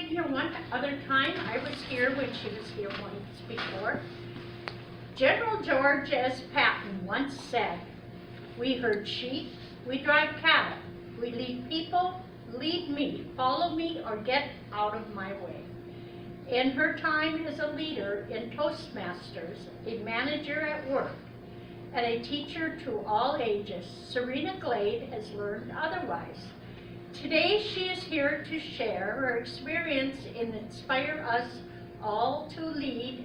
here one other time. I was here when she was here once before. General George S. Patton once said, "We herd sheep, we drive cattle, we lead people, lead me, follow me, or get out of my way." In her time as a leader in Toastmasters, a manager at work, and a teacher to all ages, Serena Glade has learned otherwise. Today she is here to share her experience and inspire us all to lead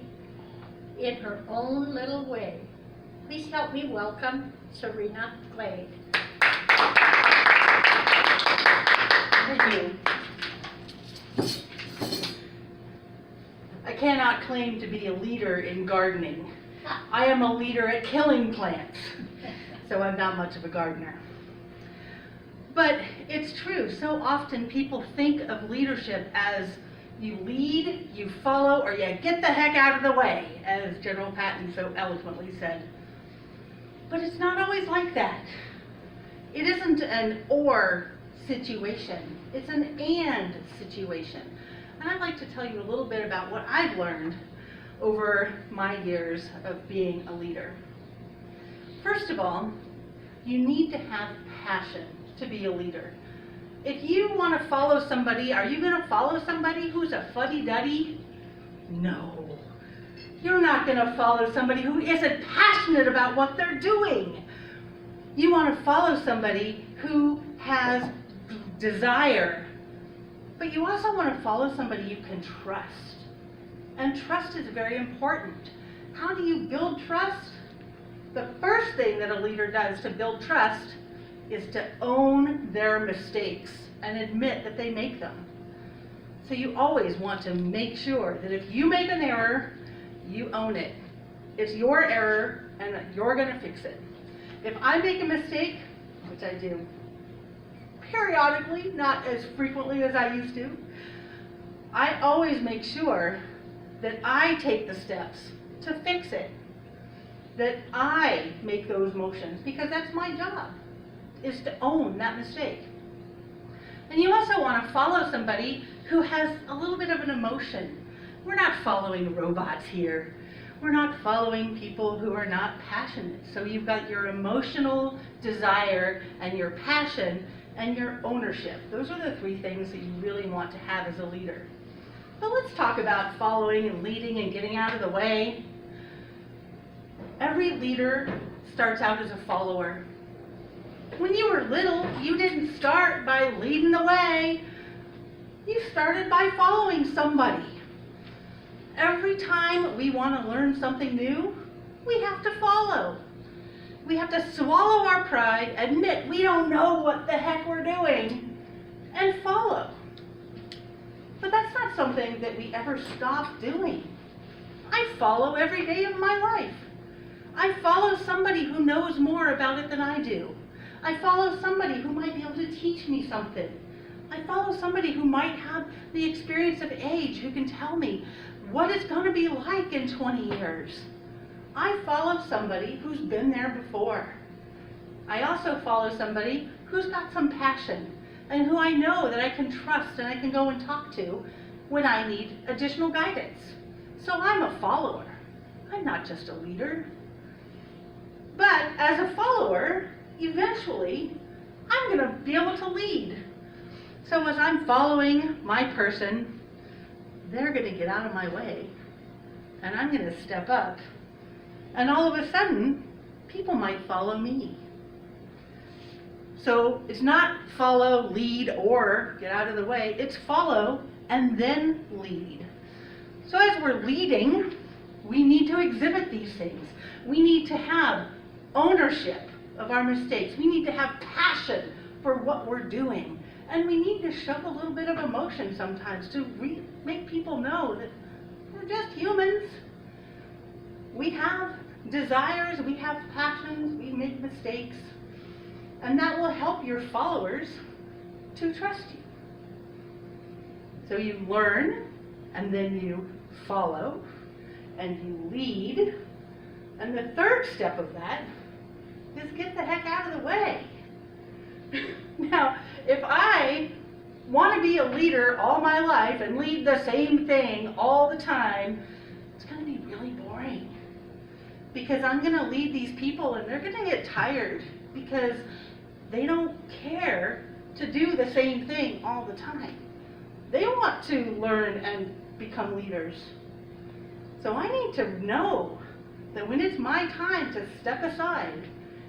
in her own little way. Please help me welcome Serena Glade. Thank you. I cannot claim to be a leader in gardening. I am a leader at killing plants, so I'm not much of a gardener. But it's true, so often people think of leadership as you lead, you follow, or you get the heck out of the way, as General Patton so eloquently said. But it's not always like that. It isn't an or situation, it's an and situation. And I'd like to tell you a little bit about what I've learned over my years of being a leader. First of all, you need to have passion to be a leader. If you want to follow somebody, are you going to follow somebody who's a fuddy-duddy? No. You're not going to follow somebody who isn't passionate about what they're doing. You want to follow somebody who has desire, but you also want to follow somebody you can trust. And trust is very important. How do you build trust? The first thing that a leader does to build trust is to own their mistakes and admit that they make them. So you always want to make sure that if you make an error, you own it. It's your error and you're going to fix it. If I make a mistake, which I do periodically, not as frequently as I used to, I always make sure that I take the steps to fix it, that I make those motions, because that's my job, is to own that mistake. And you also want to follow somebody who has a little bit of an emotion. We're not following robots here. We're not following people who are not passionate. So you've got your emotional desire and your passion and your ownership. Those are the three things that you really want to have as a leader. But let's talk about following and leading and getting out of the way. Every leader starts out as a follower. When you were little, you didn't start by leading the way. You started by following somebody. Every time we want to learn something new, we have to follow. We have to swallow our pride, admit we don't know what the heck we're doing, and follow. But that's not something that we ever stop doing. I follow every day of my life. I follow somebody who knows more about it than I do. I follow somebody who might be able to teach me something. I follow somebody who might have the experience of age, who can tell me what it's going to be like in 20 years. I follow somebody who's been there before. I also follow somebody who's got some passion and who I know that I can trust and I can go and talk to when I need additional guidance. So I'm a follower. I'm not just a leader. But as a follower, eventually, I'm going to be able to lead. So as I'm following my person, they're going to get out of my way, and I'm going to step up. And all of a sudden, people might follow me. So it's not follow, lead, or get out of the way. It's follow and then lead. So as we're leading, we need to exhibit these things. We need to have ownership of our mistakes. We need to have passion for what we're doing. And we need to show a little bit of emotion sometimes to make people know that we're just humans. We have desires, we have passions, we make mistakes. And that will help your followers to trust you. So you learn, and then you follow, and you lead. And the third step of that is get the heck out of the way. Now, if I want to be a leader all my life and lead the same thing all the time, it's going to be really boring. Because I'm going to lead these people and they're going to get tired because they don't care to do the same thing all the time. They want to learn and become leaders. So I need to know that when it's my time to step aside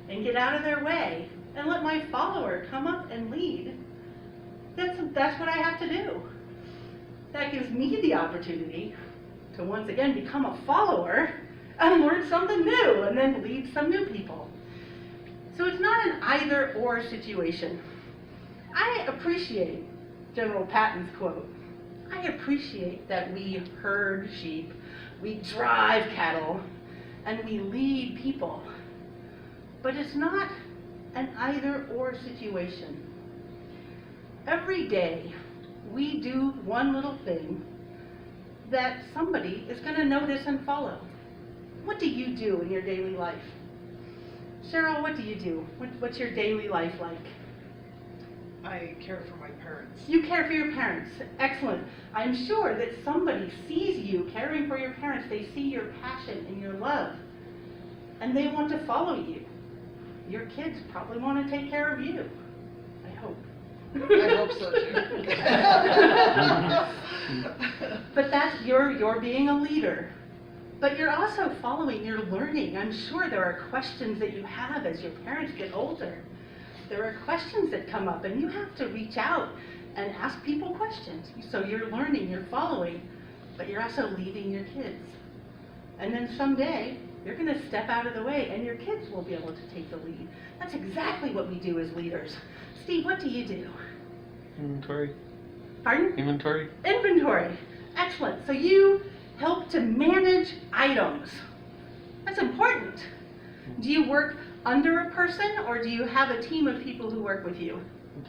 and get out of their way and let my follower come up and lead, that's what I have to do. That gives me the opportunity to once again become a follower and learn something new and then lead some new people. So it's not an either or situation. I appreciate General Patton's quote. I appreciate that we herd sheep, we drive cattle, and we lead people. But it's not an either or situation. Every day we do one little thing that somebody is going to notice and follow. What do you do in your daily life? Cheryl, what do you do? What's your daily life like? I care for my parents. You care for your parents. Excellent. I'm sure that somebody sees you caring for your parents. They see your passion and your love, and they want to follow you. Your kids probably want to take care of you. I hope. I hope so too. But that's you're being a leader. But you're also following, you're learning. I'm sure there are questions that you have as your parents get older. There are questions that come up and you have to reach out and ask people questions. So you're learning, you're following, but you're also leading your kids. And then someday, you're going to step out of the way and your kids will be able to take the lead. That's exactly what we do as leaders. Steve, what do you do? Inventory. Pardon? Inventory. Inventory. Excellent. So you help to manage items. That's important. Do you work under a person or do you have a team of people who work with you?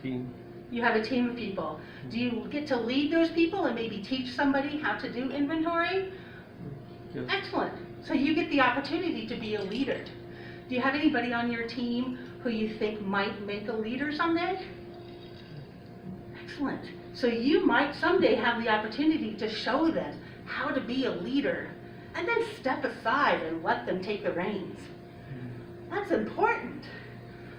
Team. You have a team of people. Do you get to lead those people and maybe teach somebody how to do inventory? Yes. Excellent. So you get the opportunity to be a leader. Do you have anybody on your team who you think might make a leader someday? Excellent. So you might someday have the opportunity to show them how to be a leader and then step aside and let them take the reins. That's important.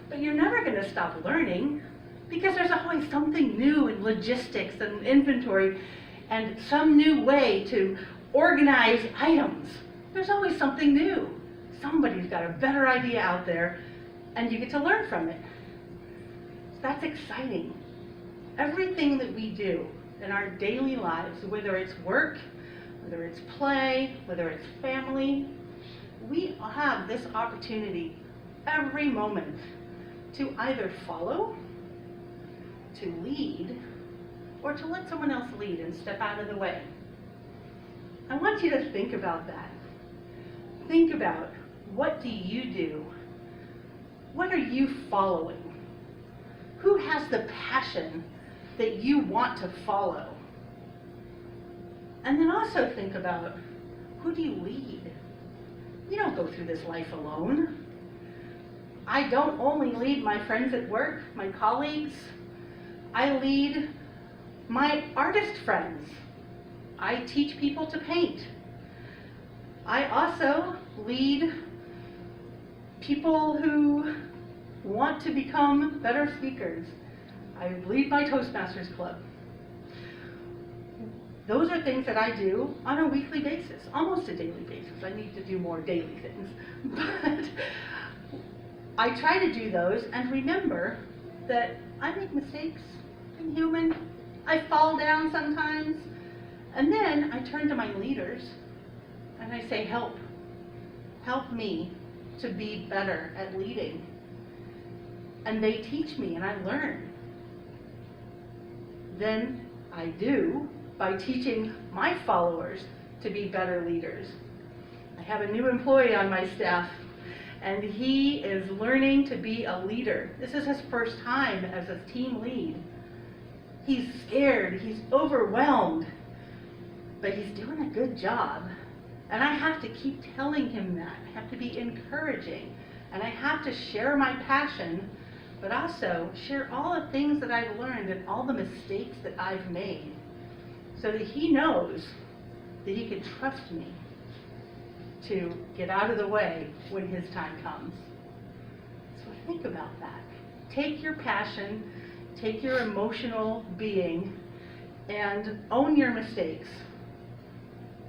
But you're never going to stop learning because there's always something new in logistics and inventory and some new way to organize items. There's always something new. Somebody's got a better idea out there and you get to learn from it. That's exciting. Everything that we do in our daily lives, whether it's work, whether it's play, whether it's family, we have this opportunity every moment to either follow, to lead, or to let someone else lead and step out of the way. I want you to think about that. Think about, what do you do? What are you following? Who has the passion that you want to follow? And then also think about, who do you lead? You don't go through this life alone. I don't only lead my friends at work, my colleagues. I lead my artist friends. I teach people to paint. I also lead people who want to become better speakers. I lead my Toastmasters club. Those are things that I do on a weekly basis, almost a daily basis. I need to do more daily things. But I try to do those and remember that I make mistakes. I'm human. I fall down sometimes. And then I turn to my leaders and I say, help. Help me to be better at leading. And they teach me and I learn. Then I do by teaching my followers to be better leaders. I have a new employee on my staff and he is learning to be a leader. This is his first time as a team lead. He's scared, he's overwhelmed, but he's doing a good job. And I have to keep telling him that. I have to be encouraging. And I have to share my passion but also share all the things that I've learned and all the mistakes that I've made so that he knows that he can trust me to get out of the way when his time comes. So think about that. Take your passion, take your emotional being, and own your mistakes.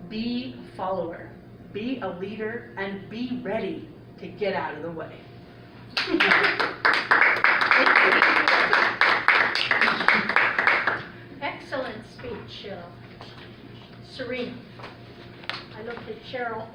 Be a follower, be a leader, and be ready to get out of the way. Excellent speech, Serena. I looked at Cheryl.